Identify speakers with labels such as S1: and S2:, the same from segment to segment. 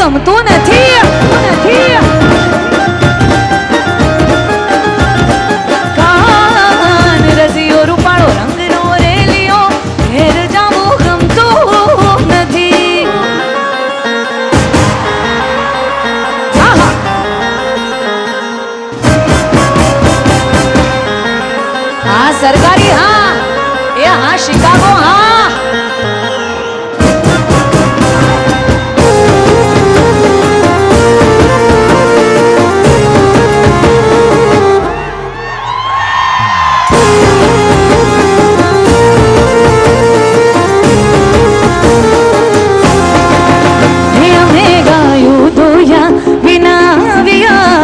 S1: ગમતું નથી કાન રસિયો રૂપાળો રંગનો રેલિયો ઘેર જાવું ગમતું નથી હા સરકારી હા એ હા શિકાગો હા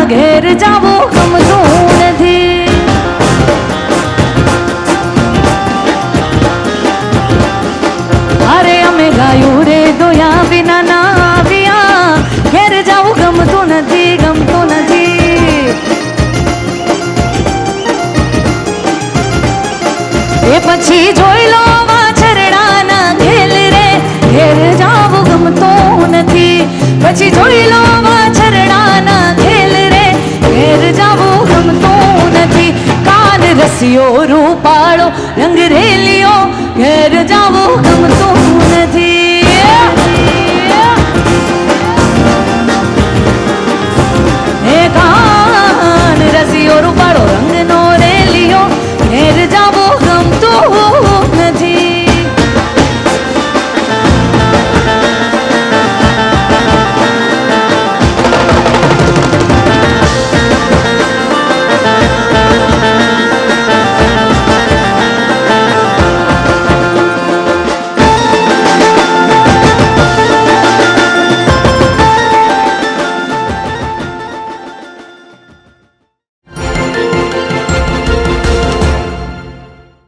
S1: ઘેર જાવું ગમતું નથી અરે અમે ગાયું રે દોયા વિના ના આવ્યા ઘેર જાવું ગમતું નથી એ પછી જોઈ લો વાછરડાના ખેલ રે ઘેર જાવું ગમતું નથી પછી જોઈ લો વાછરડાના ખેલ ઘેર જાવું ગમતું નથી કાન રસિયો